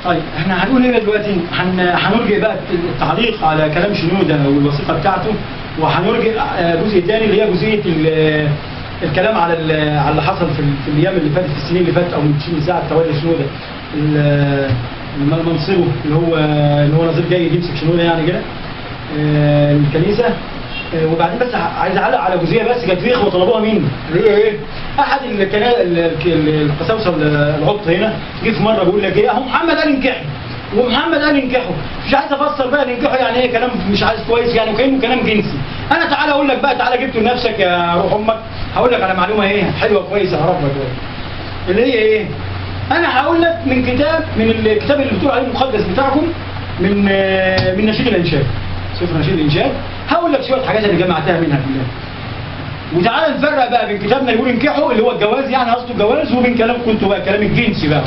طيب احنا هنقول ايه دلوقتي؟ هنرجع بقى التعليق على كلام شنودة والوثيقه بتاعته، وهنرجع جزء تاني اللي هي جزئيه الكلام على اللي حصل في الايام اللي فاتت، في السنين اللي فاتت، او من ساعه تولي شنودة منصبه اللي هو نظير جيد يمسك شنودة يعني كده الكنيسه. وبعدين بس عايز اعلق على جزئيه بس كانت في اخوه طلبوها مني، اللي هي ايه؟ احد القساوسه العبط هنا جه في مره بيقول لك ايه؟ اهو محمد قال انكحوا، ومحمد قال انكحوا، مش عايز افسر بقى انكحوا يعني ايه، كلام مش عايز كويس يعني، وكانه كلام جنسي. انا تعالى اقول لك بقى، تعالى جبته لنفسك يا روح امك، هقول لك على معلومه ايه حلوه كويسه اعرفها دلوقتي. اللي هي ايه؟ انا هقول لك من الكتاب اللي بتقول عليه المقدس بتاعكم، من نشيد الانشاد، سفر نشيد الانشاد. هقول لك شويه حاجات اللي جمعتها منها كلها. وتعالى نفرق بقى بين كتابنا اللي بيقول انكحوا اللي هو الجواز يعني قصده الجواز، وبين كلام كنتوا بقى كلام الجنسي بقى.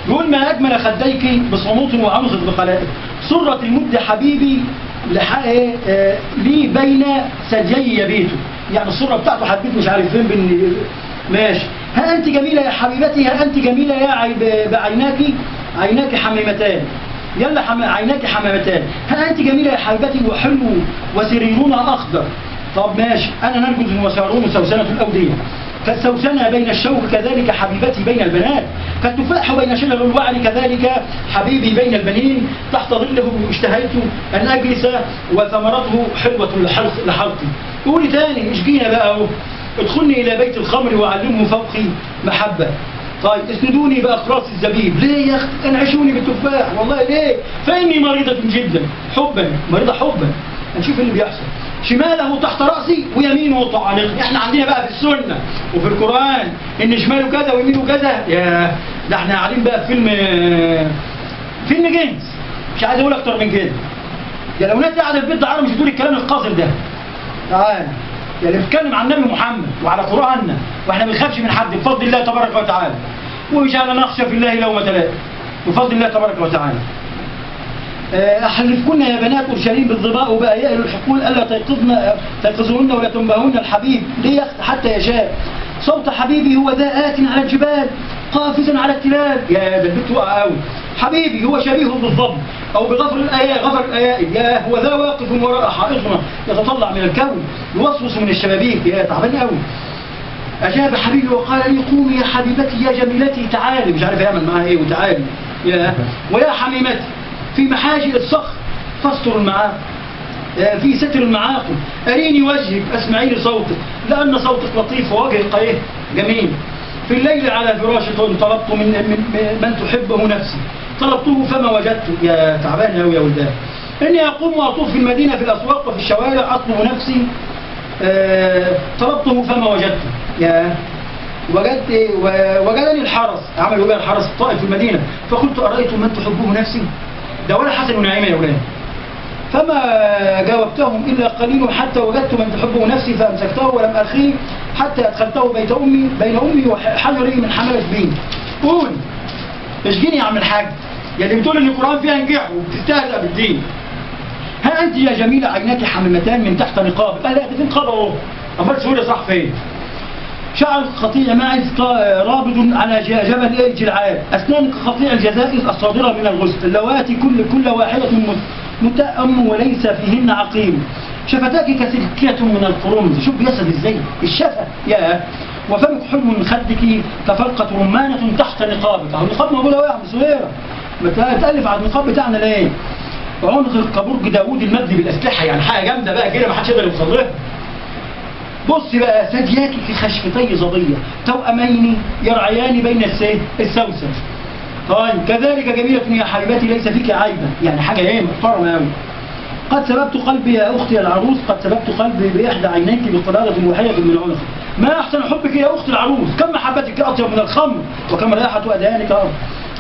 يقول ما اجمل خديك بصموت وعنق بقلائك، سرة المد حبيبي لي بين ثديي يبيته، يعني السرة بتاعته حبيت مش عارف فين ماشي. ها انت جميله يا حبيبتي، ها انت جميله يا عيناك حميمتان، يلا عيناك حمامتان، ها انت جميله يا حبيبتي وحلو وسريرنا اخضر. طب ماشي. انا نرجز وسارون سوسنه الاوديه، كالسوسنه بين الشوك كذلك حبيبتي بين البنات، كالتفاح بين شلل الوعر كذلك حبيبي بين البنين، تحت ظله اشتهيت ان اجلس وثمرته حلوه لحلقي. قولي تاني اشجينا بقى اهو، ادخلني الى بيت الخمر وعلمه فوقي محبه. طيب اسندوني باقراص الزبيب، ليه يا اخي؟ انعشوني بالتفاح، والله ليه؟ فاني مريضه جدا حبا، مريضه حبا. هنشوف اللي بيحصل. شماله تحت راسي ويمينه طعنقني. احنا عندنا بقى في السنه وفي القران ان شماله كذا ويمينه كذا، يا ده احنا قاعدين بقى في فيلم جنس، مش عايز اقول اكتر من كده. يا لو ناس قاعده في البيت ده مش بتقول الكلام القذر ده. تعالى يعني بنتكلم عن النبي محمد وعلى قرآننا، واحنا ما بنخافش من حد بفضل الله تبارك وتعالى، ومش على نخشى في الله لومة لائم بفضل الله تبارك وتعالى. أحلفكن يا بنات أورشليم بالظباء وبأيائل الحقول ألا تيقظوهن ولا تنبهن الحبيب، ليه حتى يشاء صوت حبيبي هو ذا آت على الجبال قافزا على التلال. يا ده البيت وقع قوي. حبيبي هو شبيه بالضب أو بغفر الآيات، يا هو ذا واقف وراء حائطنا يتطلع من الكون يوسوس من الشبابيك، يا تعبان قوي. أجاب حبيبي وقال لي قومي يا حبيبتي يا جميلتي تعالي، مش عارف يعمل معاها إيه وتعالي يا ويا حميمتي في محاجئ الصخر فاستر المعاقل، في ستر المعاقل أريني وجهك أسمعيني صوتك لأن صوتك لطيف ووجهك إيه جميل. في الليل على فراش طلبت من تحبه نفسي، طلبته فما وجدته. يا تعبان أوي يا ولدان. إني أقوم وأطوف في المدينة في الأسواق وفي الشوارع أطلب نفسي، طلبته فما وجدته. يا وجدني الحرس، عملوا بقى الحرس الطائف في المدينة، فقلت أرأيت من تحبه نفسي، ده ولا حسن ونعيمة يا ولاد. فما جاوبتهم إلا قليل حتى وجدت من تحبه نفسي فأمسكته ولم أخيه حتى أدخلته بين أمي وحجري من حملة بين. قول اشجيني يا عم الحاج، يعني بتقول إن القرآن فيها نجاح وبتستهزأ بالدين. ها أنت يا جميلة عيناك حمامتان من تحت نقاب، لا ده في نقاب أهو، أمال سهولة صح فين؟ شعر قطيع ماعز رابض على جبل جلعاد، أسنان قطيع الجزائز الصادرة من الغسل، اللواتي كل واحدة متأم وليس فيهن عقيم، شفتاك كسلكية من القرمز، شوف بيسد ازاي الشفة يا، وفمك حلو من خدك كفرقة رمانة تحت نقابك. اهو النقاب موجود اهو يا عم سهيرة، ما تألف على النقاب بتاعنا ليه؟ عنقك كبرج داوود المجدي بالأسلحة، يعني حاجة جامدة بقى كده ما حدش يقدر يوصل لها. بص بقى ثدياك كخشفتي ظبية توأمين يرعيان بين السوسن. طيب كذلك جميلة يا حبيبتي ليس فيك عيبا، يعني حاجة ايه محترمة قوي. قد سببت قلبي يا أختي العروس، قد سببت قلبي بإحدى عينيك بقرارة وحية من عنقك، ما أحسن حبك يا أختي العروس، كم محبتك أطيب من الخمر وكم رائحة أديانك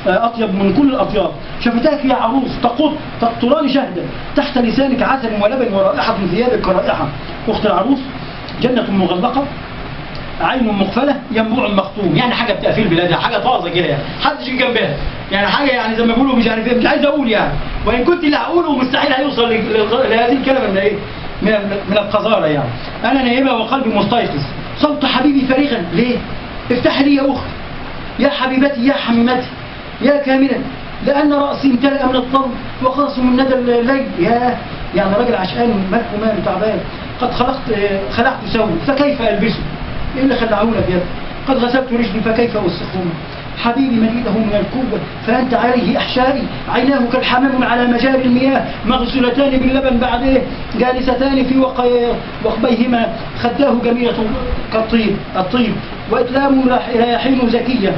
أطيب من كل الأطياب. شفتاك يا عروس تقطران شهدا تحت لسانك عسل ولبن ورائحة ثيابك كرائحة. أختي العروس جنة مغلقة عين مقفلة ينبوع مختوم، يعني حاجة بتقفيل بلادها، حاجة طازة كده يعني محدش يجي جنبها، يعني حاجة يعني زي ما بيقولوا مش عارف ايه، مش عايز اقول يعني، وان كنت اللي هقوله مستحيل هيوصل لهذه الكلمة من ايه؟ من القذارة يعني. انا نائبة وقلبي مستيقظ، صوت حبيبي فارغا، ليه؟ افتحي لي يا اختي يا حبيبتي يا حميمتي يا كاملة لأن رأسي امتلأ من الطل وخاص من ندى الليل. ياه، يعني راجل عشقان مالك وماله تعبان. قد خلعت ثوبي فكيف ألبسه؟ إيه اللي خلعه لك يا ابني؟ قد غسلت رجلي فكيف أوسخهما؟ حبيبي مليئه من الكوبة فأنت عليه أحشائي، عيناه كالحمام على مجاري المياه، مغسولتان باللبن بعد إيه؟ جالستان في وقبيهما، خداه جميلة الطيب وإتلامه رياحين زكية،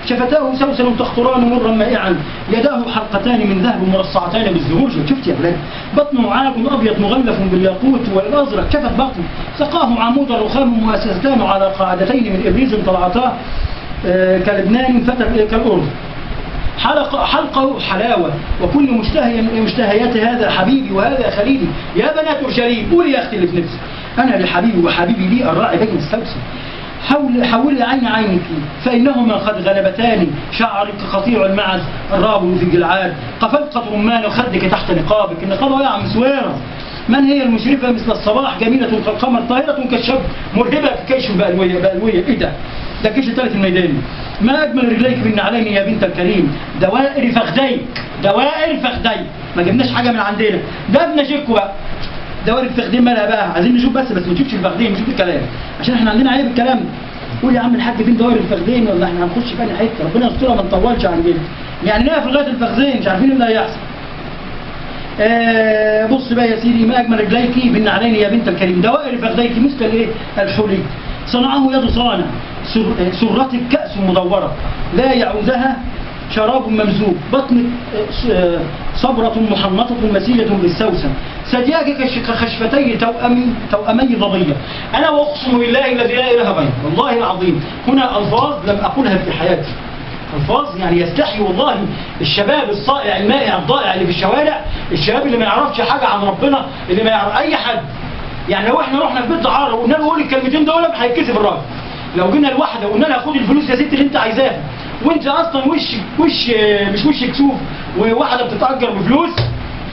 شفتاه سوسن تخطران مرا مائعا، يداه حلقتان من ذهب مرصعتان بالزهور. شفت يا بلاد؟ بطنه عاج أبيض مغلف بالياقوت والأزرق، شفت بطنه، سقاه عمود رخام مؤسستان على قاعدتين من إبريز طلعتاه كلبنان فتى كالأرض، حلقه حلاوة، وكل مشتهيات هذا حبيبي وهذا خليلي. يا بنات أورشليم قولي يا أختي اللي في نفسي، أنا لحبيبي وحبيبي لي الراعي بين السوسن. حولي عين عينك فإنهما قد غلبتاني، شعرك قطيع المعز الرابل في جلعاد، قفلقة رمان خدك تحت نقابك، النقاب وقع مسويرة. من هي المشرفة مثل الصباح، جميلة كالقمر، طاهرة كالشب، مرهبة كيش بألوية. إيه ده؟ ده كيش الثالث الميداني. ما أجمل رجليك بالنعلين يا بنت الكريم، دوائر فخديك، دوائر فخديك. ما جبناش حاجة من عندنا، ده ابن شكوى. دوائر الفخدين مالها بقى؟ عايزين نشوف بس ما نشوفش الفخدين، نشوف الكلام، عشان احنا عندنا عيب الكلام. قول يا عم الحاج فين دوائر الفخدين، ولا احنا هنخش في أي حتة؟ ربنا يسترها ما نطولش عندنا. يعني نقف لغاية الفخدين مش عارفين اللي هيحصل. بص بقى يا سيدي، ما أجمل رجليك بالنعلين يا بنت الكريم، دوائر فخديك مثل الايه؟ الحلي، صنعه يد صانع، سرتك كأس مدورة، لا يعوزها شراب ممزوج، بطنك صبرة محنطة مسيلة بالسوسن، ثدياك كخشفتي توأمي ضبية. أنا وأقسم بالله الذي لا إله غيره، والله العظيم هنا ألفاظ لم أقولها في حياتي، ألفاظ يعني يستحي والله الشباب الصائع المائع الضائع اللي في الشوارع، الشباب اللي ما يعرفش حاجة عن ربنا، اللي ما يعرف أي حد. يعني لو احنا رحنا في بيت دعارة وقلنا له قول الكلمتين دول هيتكسف الراجل. لو جينا لواحدة وقلنا لها خد الفلوس يا ست اللي انت عايزاها، وانت اصلا مش وش كسوف، وواحدة بتتأجر بفلوس،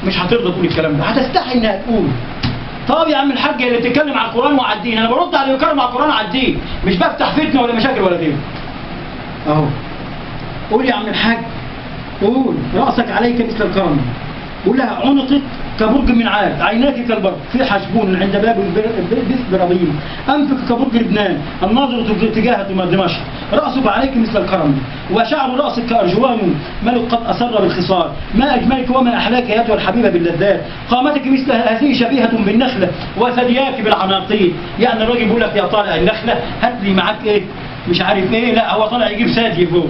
مش هترضى تقول الكلام ده، هتستحي انها تقول. طب يا عم الحاج اللي بتتكلم عن القرآن وعلى الدين، انا برد على اللي بيتكلم عن القرآن وعلى الدين، مش بفتح فتنة ولا مشاكل ولا غيره. اهو قول يا عم الحاج، قول رأسك عليك مثل الكرم، قول لها عنقك كبرج من عاد، عيناك كالبرق في حشبون عند باب بربيل، أنفك كبرج لبنان الناظرة تجاه دمشق، رأسك عليك مثل الكرم، وشعر رأسك كأرجوان ملك قد أسر بالخصار، ما أجملك وما أحلاك يا أيتها الحبيبة باللذات، قامتك مثل هذه شبيهة بالنخلة، وثدياك بالعناقيد. يعني الراجل بيقول لك يا طالع النخلة هات لي معاك إيه؟ مش عارف إيه، لا هو طالع يجيب ثدي فوق.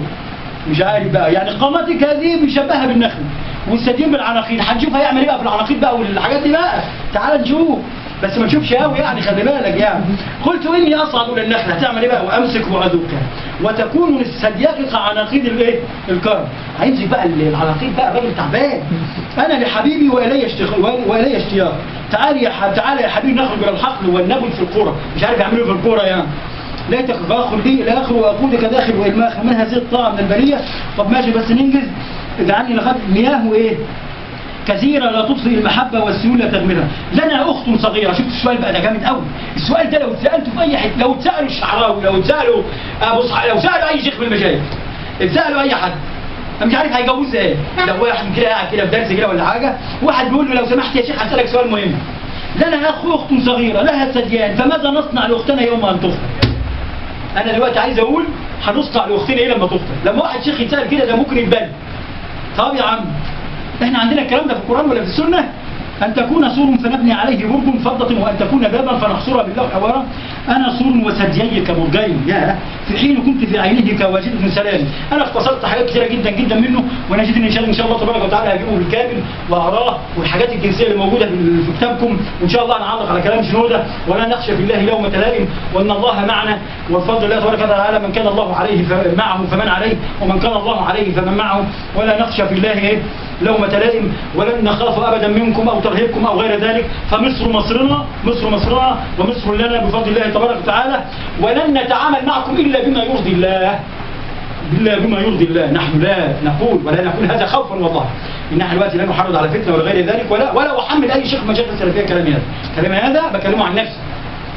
مش عارف بقى، يعني قامتك هذه مشبهة بالنخل، والثديين بالعناقيد. هنشوف هيعمل ايه بقى في العناقيد بقى والحاجات دي بقى، تعال نشوف، بس ما نشوفش قوي يعني، خلي بالك يعني. قلت اني اصعد الى النخله، هتعمل ايه بقى؟ وامسك واذوقها وتكون من ثدياك كعناقيد الايه؟ الكرم. هيمسك بقى العناقيد بقى، راجل تعبان. انا لحبيبي والي اشتياق، تعال يا حبيبي نخرج الى الحقل والنبل في القرى. مش عارف يعملوا في القرى يعني. ليتك فاخر لي الى اخره واقودك داخل والماخ من هذه الطاعه من البريه. طب ماشي بس ننجز، اجعلني لغايه مياه وايه؟ كثيره لا تطفئ المحبه والسيول لا تغمرها. لنا اخت صغيره. شفت السؤال بقى ده جامد قوي. السؤال ده لو اتسالته في اي حته، لو اتسالوا الشعراوي، لو اتسالوا لو سالوا اي شيخ من المشايخ، اتسالوا اي حد، انا مش عارف هيجاوبوه ازاي. لو واحد كده قاعد كده في درس كده ولا حاجه، واحد بيقول له لو سمحت يا شيخ هسالك سؤال مهم. لنا اخت صغيره لها ثديان، فماذا نصنع لاختنا يوم ان تخطب؟ انا دلوقتي عايز اقول هنصنع لاختنا ايه لما تخطب؟ لما واحد شيخ يتسال كده ده ممكن يتبان. طب يا عم احنا عندنا الكلام ده في القران ولا في السنه؟ أن تكون سور فنبني عليه برج فضة، وأن تكون بابا فنحصرها باللوح حوارا. أنا سور وثديي كبرجين، يا في حين كنت في عينه كواجدة سلام. أنا اختصرت حاجات كثيرة جدا جدا منه، وأنا جيت إن شاء الله تبارك وتعالى هجيبه بالكامل وأقراه، والحاجات الجنسية اللي موجودة في كتابكم، وإن شاء الله نعلق على كلام شنودة، ولا نخشى في الله لومة لائم، وأن الله معنا، والفضل الله تبارك وتعالى من كان الله عليه معه فمن عليه، ومن كان الله عليه فمن معه، ولا نخشى في الله لومة لائم، ولن نخاف أبدا منكم أو ترهبكم أو غير ذلك. فمصر مصرنا، مصر مصرنا، ومصر لنا بفضل الله تبارك وتعالى، ولن نتعامل معكم إلا بما يرضي الله، إلا بما يرضي الله. نحن لا نقول ولا نقول هذا خوفا والله، إن نحن دلوقتي لا نحرض على فتنة ولا غير ذلك، ولا أحمل أي شيخ مشايخ السلفية كلامي هذا. كلامي هذا بكلمه عن نفسي،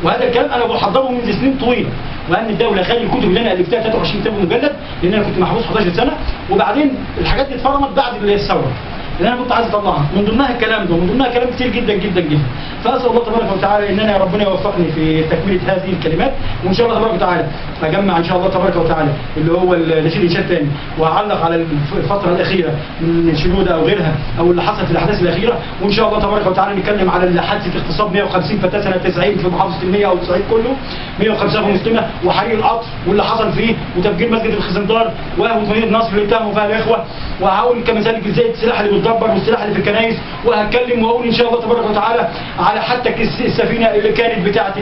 وهذا الكلام انا بحضره منذ سنين طويله، وان الدوله خلي الكتب اللي انا الفتها 23 كتاب مجلد، لان انا كنت محبوس 11 سنه، وبعدين الحاجات دي اتفرمت بعد الثوره اللي انا كنت عايز اطلعها، من ضمنها الكلام ده ومن ضمنها كلام كتير جدا جدا جدا. فاسال الله تبارك وتعالى ان انا ربنا يوفقني في تكمله هذه الكلمات، وان شاء الله تبارك وتعالى اجمع ان شاء الله تبارك وتعالى اللي هو نشيد انشاد تاني، وهعلق على الفتره الاخيره من شنوده او غيرها او اللي حصل في الاحداث الاخيره، وان شاء الله تبارك وتعالى نتكلم على حادثه اغتصاب 150 فتاه سنه 90 في محافظه المنيا او الصعيد كله، 105 مسلمه، وحريق القطر واللي حصل فيه، وتفجير مسجد الخزندار، ومدينه نصر اللي اتهموا فيها الاخوه، وهقول كمثال ازاي السلاح اللي بيتدبر والسلاح اللي في الكنائس، وهتكلم واقول ان شاء الله تبارك وتعالى على حتى السفينه اللي كانت بتاعه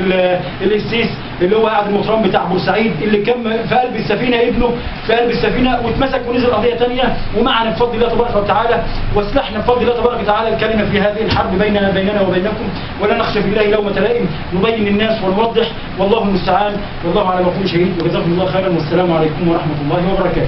القسيس اللي هو قاعد المطران بتاع بورسعيد، اللي كان في قلب السفينه ابنه في قلب السفينه واتمسك ونزل قضيه ثانيه، ومعنا بفضل الله تبارك وتعالى وسلاحنا بفضل الله تبارك وتعالى الكلمه في هذه الحرب بيننا وبينكم، ولا نخشى في الله لومه لائم، نبين الناس ونوضح، والله المستعان، والله على ما يقول شهيد، وجزاكم الله خيرا، والسلام عليكم ورحمه الله وبركاته.